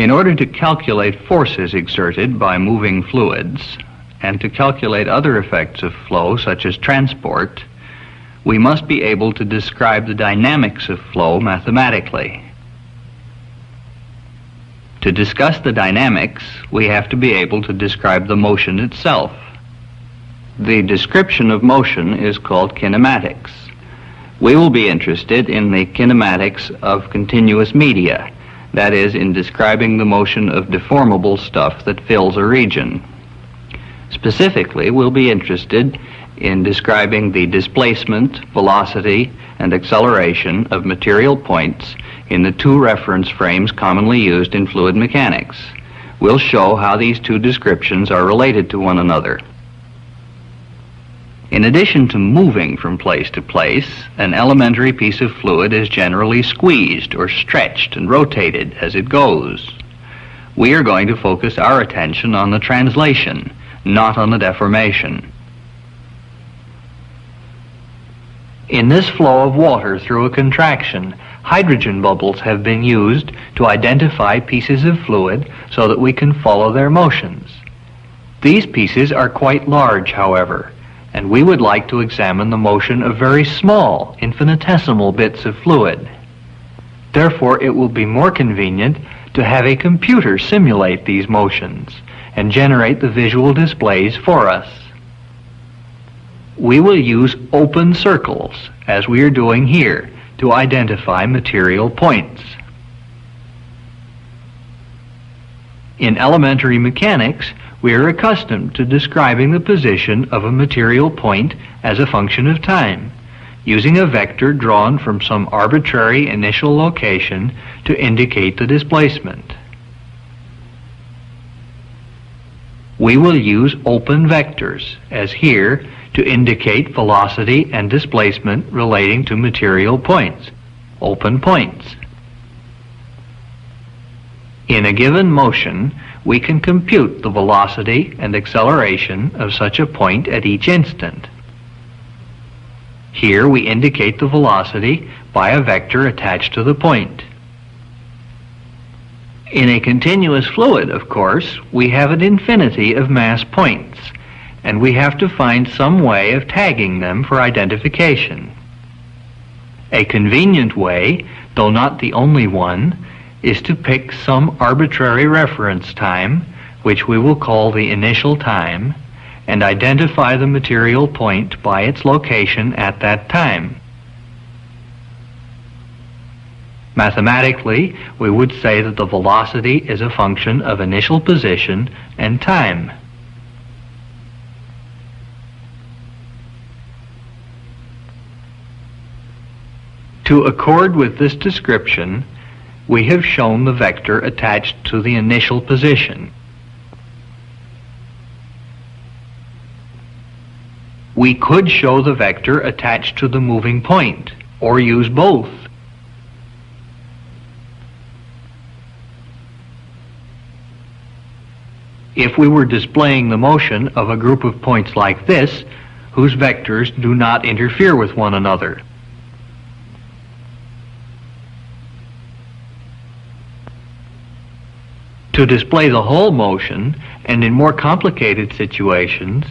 In order to calculate forces exerted by moving fluids and to calculate other effects of flow, such as transport, we must be able to describe the dynamics of flow mathematically. To discuss the dynamics, we have to be able to describe the motion itself. The description of motion is called kinematics. We will be interested in the kinematics of continuous media, that is, in describing the motion of deformable stuff that fills a region. Specifically, we'll be interested in describing the displacement, velocity, and acceleration of material points in the two reference frames commonly used in fluid mechanics. We'll show how these two descriptions are related to one another. In addition to moving from place to place, an elementary piece of fluid is generally squeezed or stretched and rotated as it goes. We are going to focus our attention on the translation, not on the deformation. In this flow of water through a contraction, hydrogen bubbles have been used to identify pieces of fluid so that we can follow their motions. These pieces are quite large, however, and we would like to examine the motion of very small, infinitesimal bits of fluid. Therefore, it will be more convenient to have a computer simulate these motions and generate the visual displays for us. We will use open circles, as we are doing here, to identify material points. In elementary mechanics, we are accustomed to describing the position of a material point as a function of time, using a vector drawn from some arbitrary initial location to indicate the displacement. We will use open vectors, as here, to indicate velocity and displacement relating to material points, open points. In a given motion, we can compute the velocity and acceleration of such a point at each instant. Here we indicate the velocity by a vector attached to the point. In a continuous fluid, of course, we have an infinity of mass points, and we have to find some way of tagging them for identification. A convenient way, though not the only one, is to pick some arbitrary reference time, which we will call the initial time, and identify the material point by its location at that time. Mathematically, we would say that the velocity is a function of initial position and time. To accord with this description, we have shown the vector attached to the initial position. We could show the vector attached to the moving point, or use both. If we were displaying the motion of a group of points like this, whose vectors do not interfere with one another. To display the whole motion, and in more complicated situations,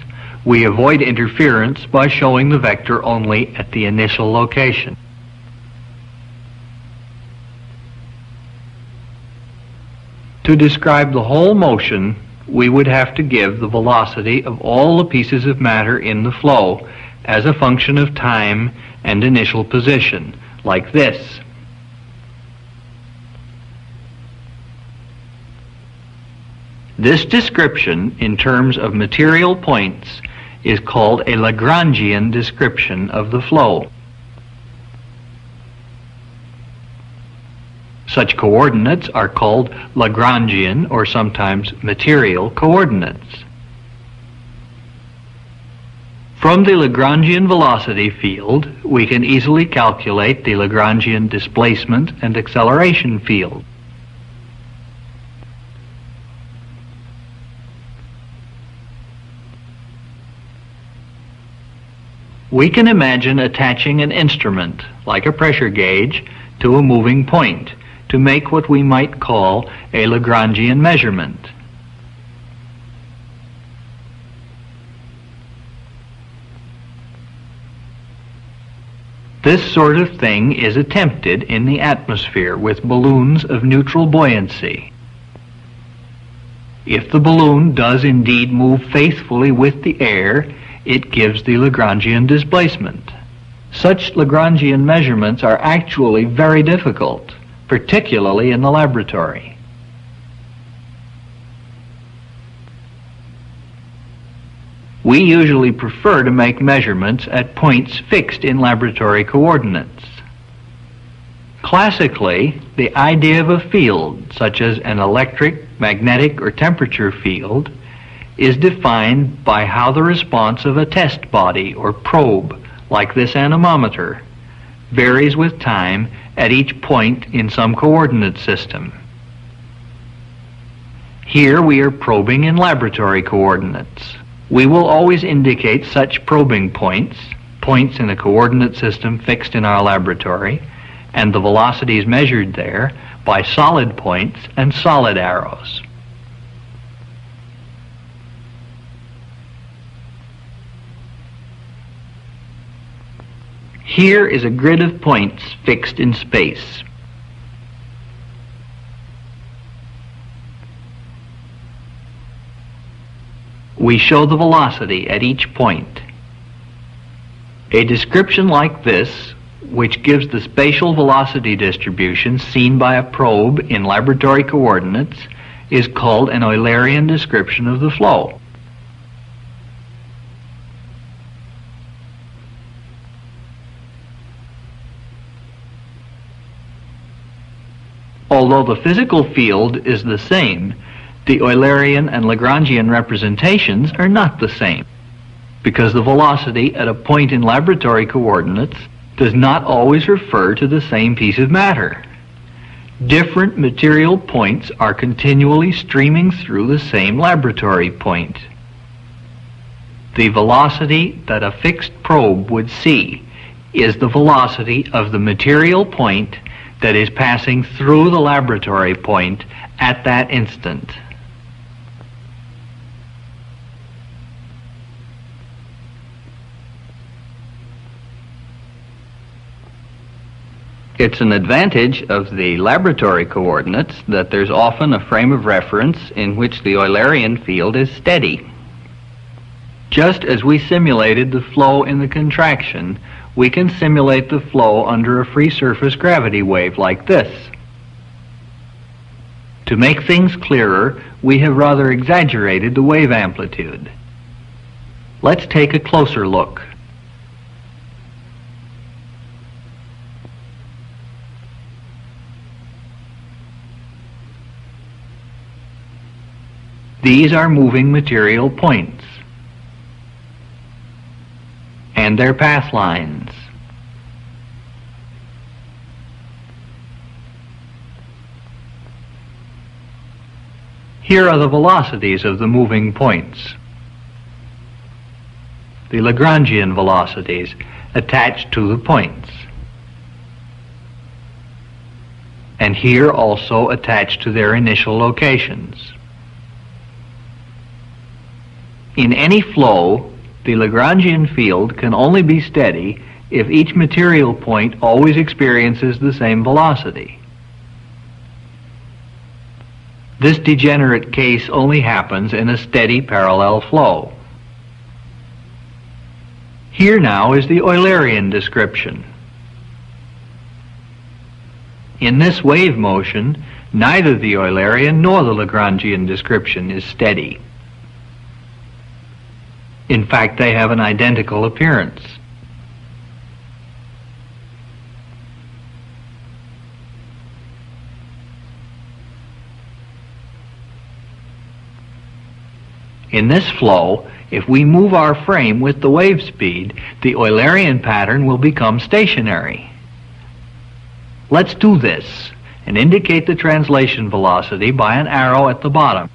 we avoid interference by showing the vector only at the initial location. To describe the whole motion, we would have to give the velocity of all the pieces of matter in the flow as a function of time and initial position, like this. This description, in terms of material points, is called a Lagrangian description of the flow. Such coordinates are called Lagrangian or sometimes material coordinates. From the Lagrangian velocity field, we can easily calculate the Lagrangian displacement and acceleration field. We can imagine attaching an instrument, like a pressure gauge, to a moving point to make what we might call a Lagrangian measurement. This sort of thing is attempted in the atmosphere with balloons of neutral buoyancy. If the balloon does indeed move faithfully with the air, it gives the Lagrangian displacement. Such Lagrangian measurements are actually very difficult, particularly in the laboratory. We usually prefer to make measurements at points fixed in laboratory coordinates. Classically, the idea of a field, such as an electric, magnetic, or temperature field, is defined by how the response of a test body or probe, like this anemometer, varies with time at each point in some coordinate system. Here we are probing in laboratory coordinates. We will always indicate such probing points, points in a coordinate system fixed in our laboratory, and the velocities measured there by solid points and solid arrows. Here is a grid of points fixed in space. We show the velocity at each point. A description like this, which gives the spatial velocity distribution seen by a probe in laboratory coordinates, is called an Eulerian description of the flow. Although the physical field is the same, the Eulerian and Lagrangian representations are not the same, because the velocity at a point in laboratory coordinates does not always refer to the same piece of matter. Different material points are continually streaming through the same laboratory point. The velocity that a fixed probe would see is the velocity of the material point that is passing through the laboratory point at that instant. It's an advantage of the laboratory coordinates that there's often a frame of reference in which the Eulerian field is steady. Just as we simulated the flow in the contraction, we can simulate the flow under a free surface gravity wave like this. To make things clearer, we have rather exaggerated the wave amplitude. Let's take a closer look. These are moving material points and their path lines. Here are the velocities of the moving points, the Lagrangian velocities attached to the points, and here also attached to their initial locations. In any flow, the Lagrangian field can only be steady if each material point always experiences the same velocity. This degenerate case only happens in a steady parallel flow. Here now is the Eulerian description. In this wave motion, neither the Eulerian nor the Lagrangian description is steady. In fact, they have an identical appearance. In this flow, if we move our frame with the wave speed, the Eulerian pattern will become stationary. Let's do this and indicate the translation velocity by an arrow at the bottom.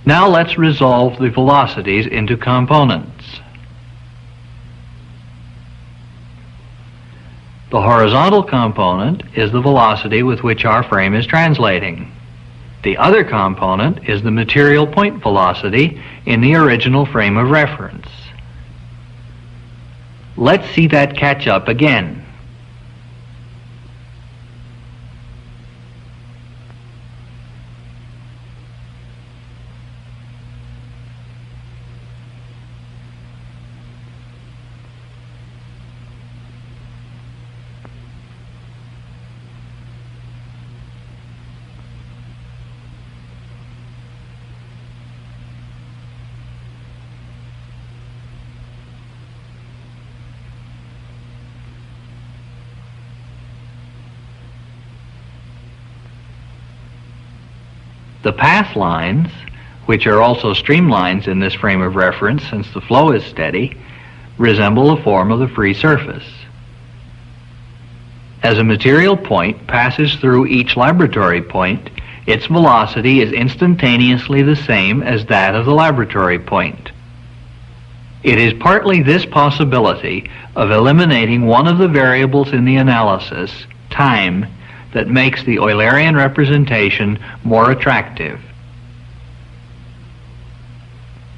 Now let's resolve the velocities into components. The horizontal component is the velocity with which our frame is translating. The other component is the material point velocity in the original frame of reference. Let's see that catch up again. The path lines, which are also streamlines in this frame of reference since the flow is steady, resemble the form of the free surface. As a material point passes through each laboratory point, its velocity is instantaneously the same as that of the laboratory point. It is partly this possibility of eliminating one of the variables in the analysis, time, that makes the Eulerian representation more attractive.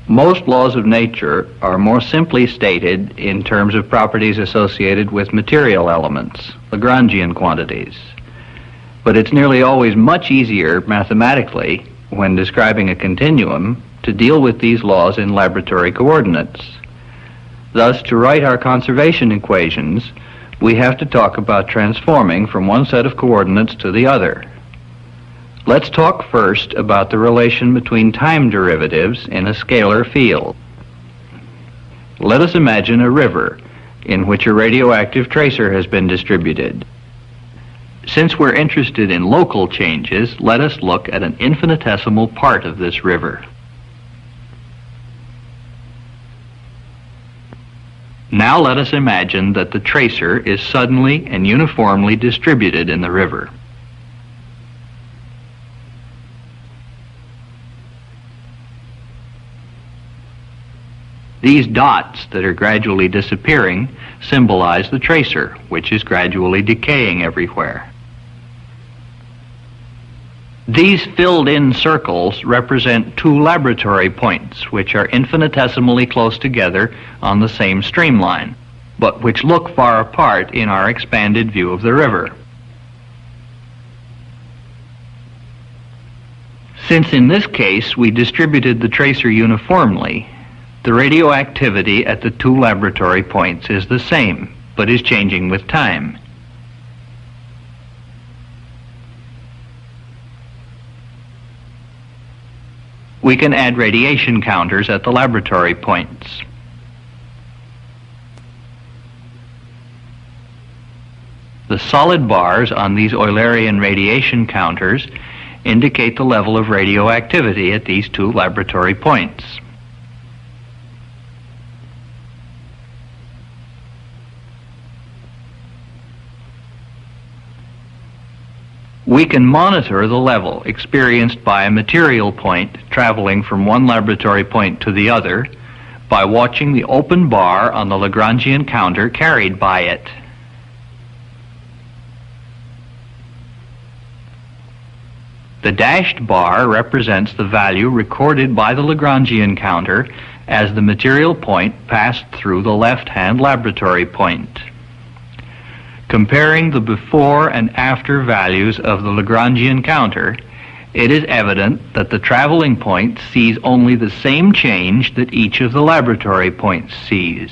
Most laws of nature are more simply stated in terms of properties associated with material elements, Lagrangian quantities. But it's nearly always much easier mathematically, when describing a continuum, to deal with these laws in laboratory coordinates. Thus, to write our conservation equations, we have to talk about transforming from one set of coordinates to the other. Let's talk first about the relation between time derivatives in a scalar field. Let us imagine a river in which a radioactive tracer has been distributed. Since we're interested in local changes, let us look at an infinitesimal part of this river. Now let us imagine that the tracer is suddenly and uniformly distributed in the river. These dots that are gradually disappearing symbolize the tracer, which is gradually decaying everywhere. These filled-in circles represent two laboratory points, which are infinitesimally close together on the same streamline, but which look far apart in our expanded view of the river. Since in this case we distributed the tracer uniformly, the radioactivity at the two laboratory points is the same, but is changing with time. We can add radiation counters at the laboratory points. The solid bars on these Eulerian radiation counters indicate the level of radioactivity at these two laboratory points. We can monitor the level experienced by a material point traveling from one laboratory point to the other by watching the open bar on the Lagrangian counter carried by it. The dashed bar represents the value recorded by the Lagrangian counter as the material point passed through the left-hand laboratory point. Comparing the before and after values of the Lagrangian counter, it is evident that the traveling point sees only the same change that each of the laboratory points sees.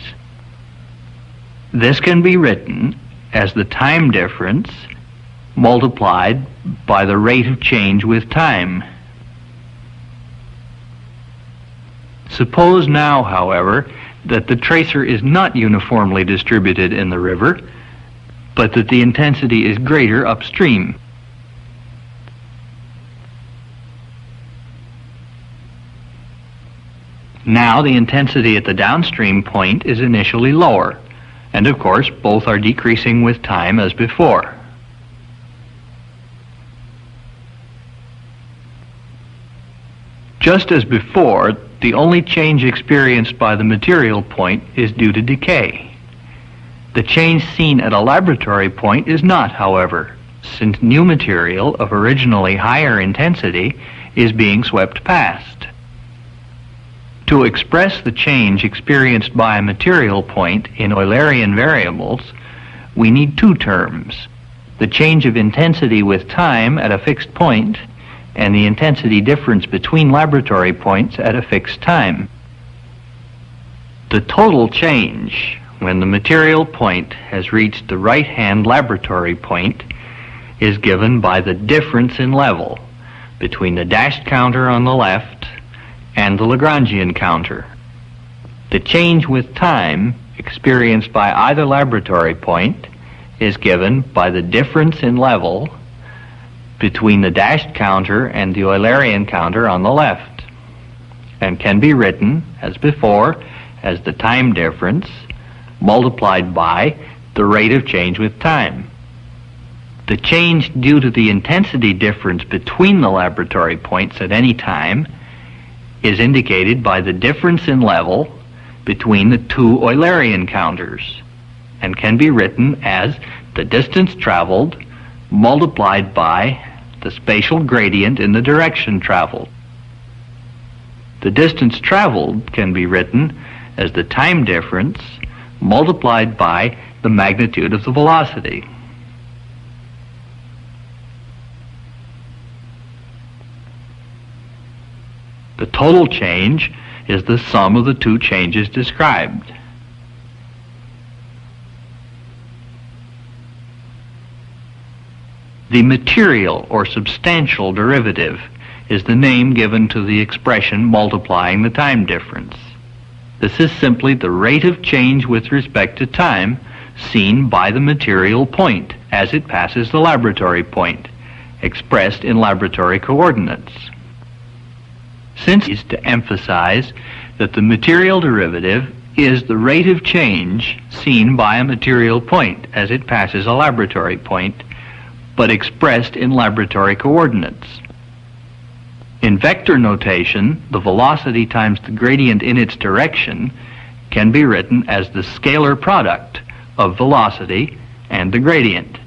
This can be written as the time difference multiplied by the rate of change with time. Suppose now, however, that the tracer is not uniformly distributed in the river, but that the intensity is greater upstream. Now the intensity at the downstream point is initially lower, and of course both are decreasing with time as before. Just as before, the only change experienced by the material point is due to decay. The change seen at a laboratory point is not, however, since new material of originally higher intensity is being swept past. To express the change experienced by a material point in Eulerian variables, we need two terms: the change of intensity with time at a fixed point, and the intensity difference between laboratory points at a fixed time. The total change when the material point has reached the right-hand laboratory point is given by the difference in level between the dashed counter on the left and the Lagrangian counter. The change with time experienced by either laboratory point is given by the difference in level between the dashed counter and the Eulerian counter on the left, and can be written, as before, as the time difference multiplied by the rate of change with time. The change due to the intensity difference between the laboratory points at any time is indicated by the difference in level between the two Eulerian counters, and can be written as the distance traveled multiplied by the spatial gradient in the direction traveled. The distance traveled can be written as the time difference multiplied by the magnitude of the velocity. The total change is the sum of the two changes described. The material or substantial derivative is the name given to the expression multiplying the time difference. This is simply the rate of change with respect to time seen by the material point as it passes the laboratory point, expressed in laboratory coordinates. Since it's to emphasize that the material derivative is the rate of change seen by a material point as it passes a laboratory point, but expressed in laboratory coordinates. In vector notation, the velocity times the gradient in its direction can be written as the scalar product of velocity and the gradient.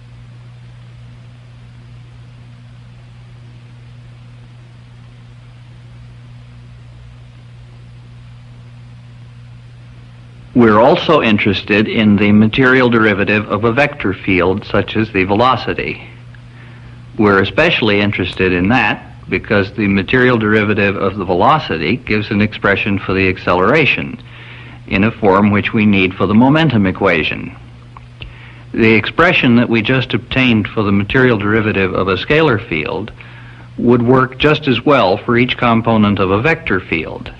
We're also interested in the material derivative of a vector field such as the velocity. We're especially interested in that because the material derivative of the velocity gives an expression for the acceleration in a form which we need for the momentum equation. The expression that we just obtained for the material derivative of a scalar field would work just as well for each component of a vector field,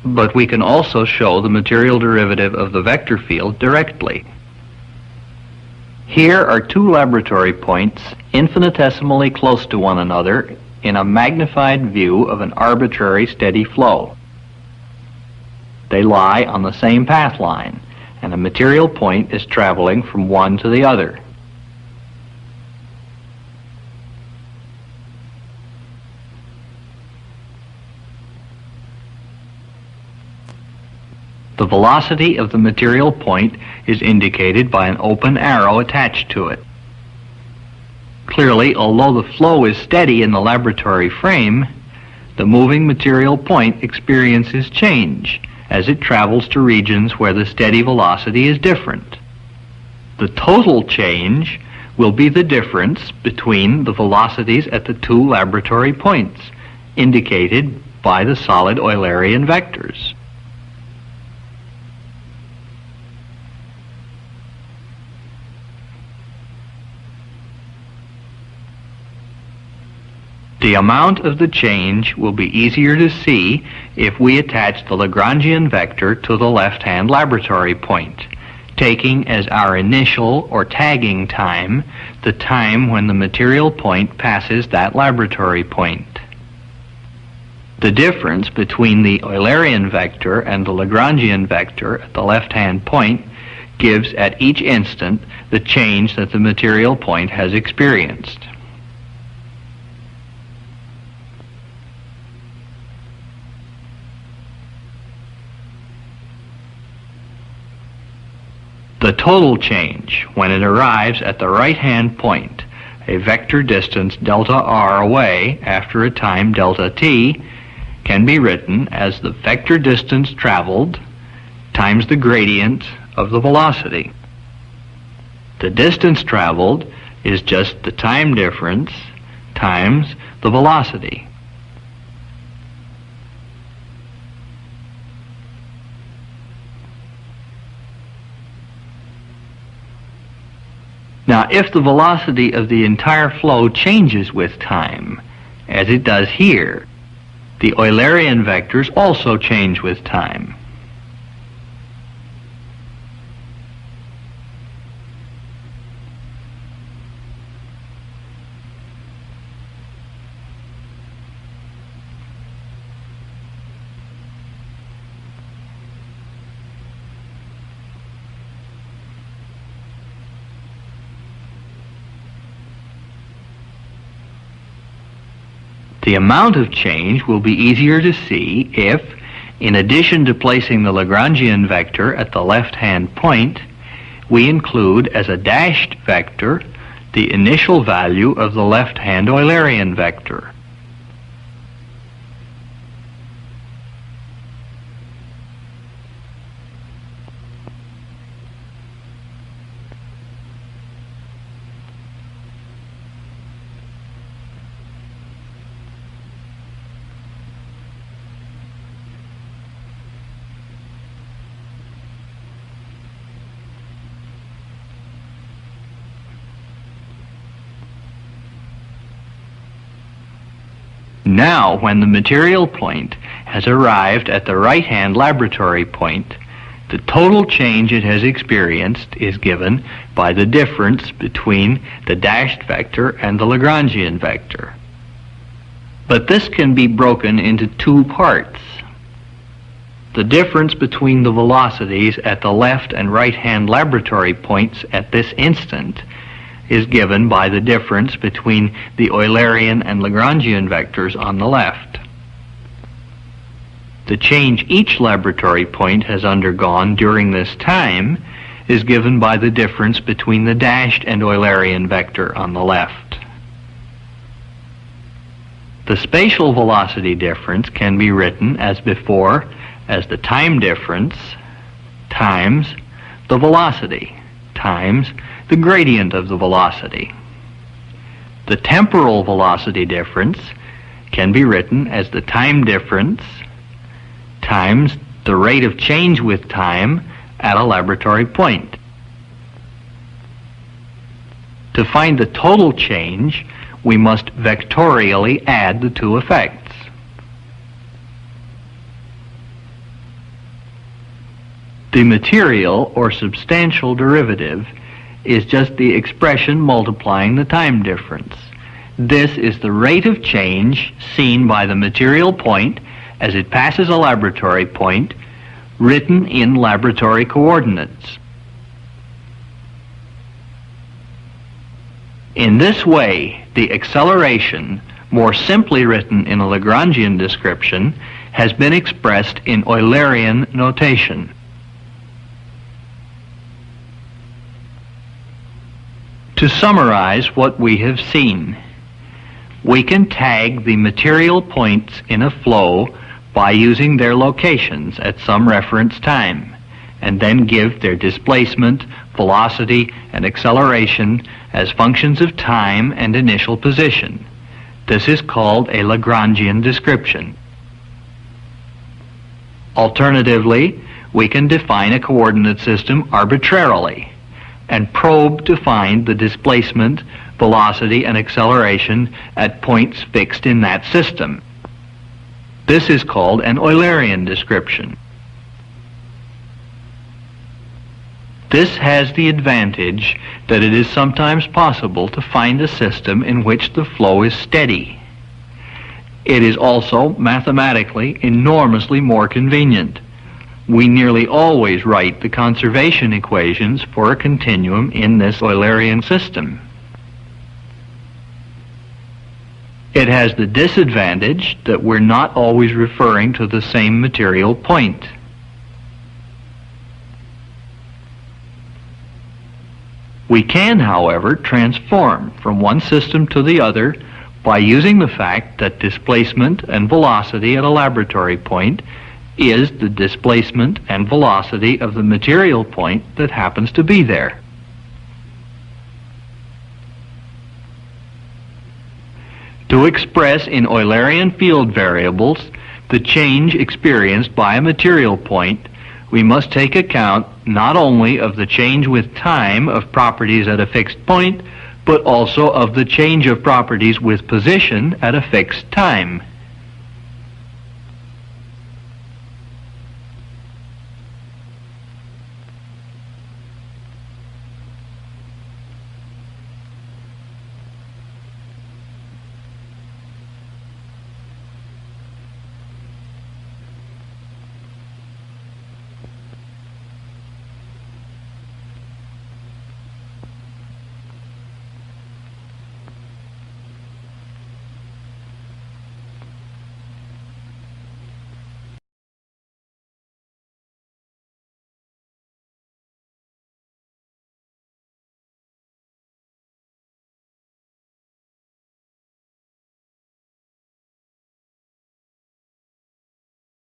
but we can also show the material derivative of the vector field directly. Here are two laboratory points infinitesimally close to one another in a magnified view of an arbitrary steady flow. They lie on the same path line, and a material point is traveling from one to the other. The velocity of the material point is indicated by an open arrow attached to it. Clearly, although the flow is steady in the laboratory frame, the moving material point experiences change as it travels to regions where the steady velocity is different. The total change will be the difference between the velocities at the two laboratory points, indicated by the solid Eulerian vectors. The amount of the change will be easier to see if we attach the Lagrangian vector to the left-hand laboratory point, taking as our initial or tagging time the time when the material point passes that laboratory point. The difference between the Eulerian vector and the Lagrangian vector at the left-hand point gives at each instant the change that the material point has experienced. The total change when it arrives at the right-hand point, a vector distance delta r away after a time delta t, can be written as the vector distance traveled times the gradient of the velocity. The distance traveled is just the time difference times the velocity. Now, if the velocity of the entire flow changes with time, as it does here, the Eulerian vectors also change with time. The amount of change will be easier to see if, in addition to placing the Lagrangian vector at the left-hand point, we include as a dashed vector the initial value of the left-hand Eulerian vector. Now, when the material point has arrived at the right-hand laboratory point, the total change it has experienced is given by the difference between the dashed vector and the Lagrangian vector. But this can be broken into two parts. The difference between the velocities at the left and right-hand laboratory points at this instant is given by the difference between the Eulerian and Lagrangian vectors on the left. The change each laboratory point has undergone during this time is given by the difference between the dashed and Eulerian vector on the left. The spatial velocity difference can be written as before as the time difference times the velocity times the gradient of the velocity. The temporal velocity difference can be written as the time difference times the rate of change with time at a laboratory point. To find the total change, we must vectorially add the two effects. The material or substantial derivative is just the expression multiplying the time difference. This is the rate of change seen by the material point as it passes a laboratory point, written in laboratory coordinates. In this way, the acceleration, more simply written in a Lagrangian description, has been expressed in Eulerian notation. To summarize what we have seen, we can tag the material points in a flow by using their locations at some reference time, and then give their displacement, velocity, and acceleration as functions of time and initial position. This is called a Lagrangian description. Alternatively, we can define a coordinate system arbitrarily and probe to find the displacement, velocity, and acceleration at points fixed in that system. This is called an Eulerian description. This has the advantage that it is sometimes possible to find a system in which the flow is steady. It is also mathematically enormously more convenient. We nearly always write the conservation equations for a continuum in this Eulerian system. It has the disadvantage that we're not always referring to the same material point. We can, however, transform from one system to the other by using the fact that displacement and velocity at a laboratory point is the displacement and velocity of the material point that happens to be there. To express in Eulerian field variables the change experienced by a material point, we must take account not only of the change with time of properties at a fixed point, but also of the change of properties with position at a fixed time.